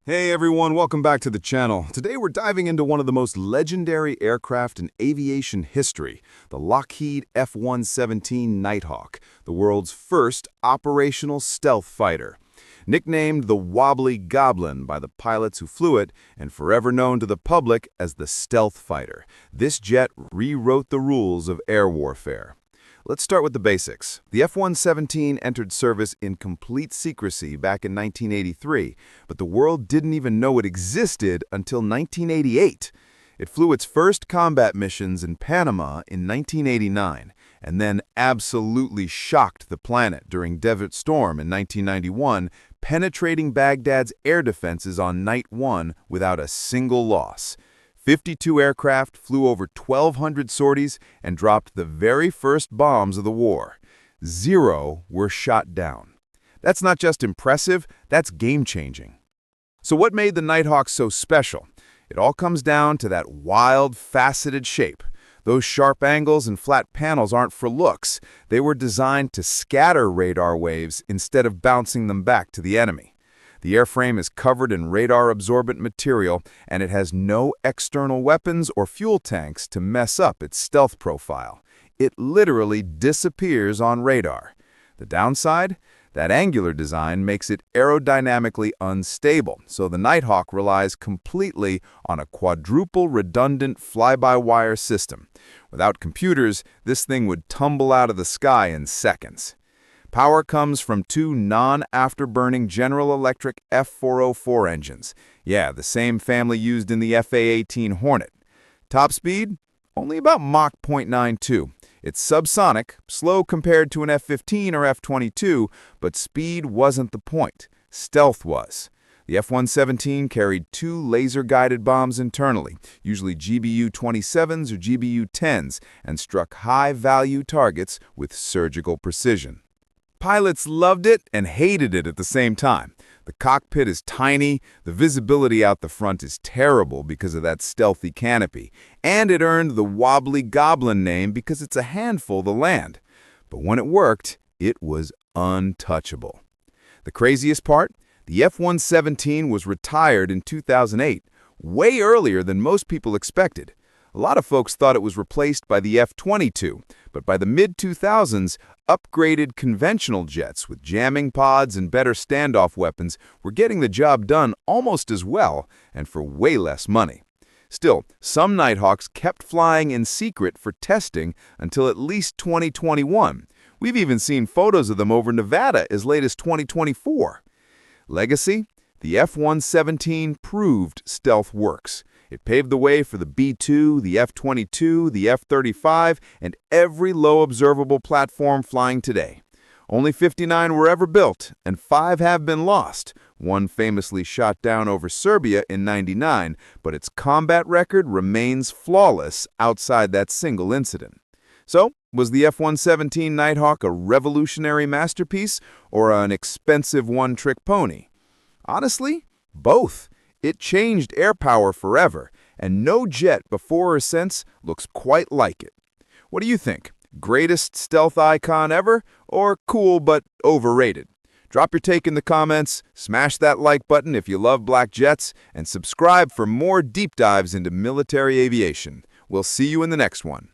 Hey everyone, welcome back to the channel. Today we're diving into one of the most legendary aircraft in aviation history, the Lockheed F-117 Nighthawk, the world's first operational stealth fighter. Nicknamed the Wobbly Goblin by the pilots who flew it and forever known to the public as the Stealth Fighter, this jet rewrote the rules of air warfare. Let's start with the basics. The F-117 entered service in complete secrecy back in 1983, but the world didn't even know it existed until 1988. It flew its first combat missions in Panama in 1989, and then absolutely shocked the planet during Desert Storm in 1991, penetrating Baghdad's air defenses on Night 1 without a single loss. 52 aircraft flew over 1,200 sorties and dropped the very first bombs of the war. 0 were shot down. That's not just impressive, that's game-changing. So what made the Nighthawk so special? It all comes down to that wild, faceted shape. Those sharp angles and flat panels aren't for looks. They were designed to scatter radar waves instead of bouncing them back to the enemy. The airframe is covered in radar-absorbent material, and it has no external weapons or fuel tanks to mess up its stealth profile. It literally disappears on radar. The downside? That angular design makes it aerodynamically unstable, so the Nighthawk relies completely on a quadruple redundant fly-by-wire system. Without computers, this thing would tumble out of the sky in seconds. Power comes from two non-afterburning General Electric F404 engines. Yeah, the same family used in the FA-18 Hornet. Top speed? Only about Mach 0.92. It's subsonic, slow compared to an F-15 or F-22, but speed wasn't the point. Stealth was. The F-117 carried 2 laser-guided bombs internally, usually GBU-27s or GBU-10s, and struck high-value targets with surgical precision. Pilots loved it and hated it at the same time. The cockpit is tiny, the visibility out the front is terrible because of that stealthy canopy, and it earned the Wobbly Goblin name because it's a handful to land. But when it worked, it was untouchable. The craziest part? The F-117 was retired in 2008, way earlier than most people expected. A lot of folks thought it was replaced by the F-22, but by the mid-2000s, upgraded conventional jets with jamming pods and better standoff weapons were getting the job done almost as well and for way less money. Still, some Nighthawks kept flying in secret for testing until at least 2021. We've even seen photos of them over Nevada as late as 2024. Legacy? The F-117 proved stealth works. It paved the way for the B-2, the F-22, the F-35, and every low observable platform flying today. Only 59 were ever built, and 5 have been lost. One famously shot down over Serbia in '99, but its combat record remains flawless outside that single incident. So, was the F-117 Nighthawk a revolutionary masterpiece or an expensive one-trick pony? Honestly, both. It changed air power forever, and no jet before or since looks quite like it. What do you think? Greatest stealth icon ever, or cool but overrated? Drop your take in the comments, smash that like button if you love black jets, and subscribe for more deep dives into military aviation. We'll see you in the next one.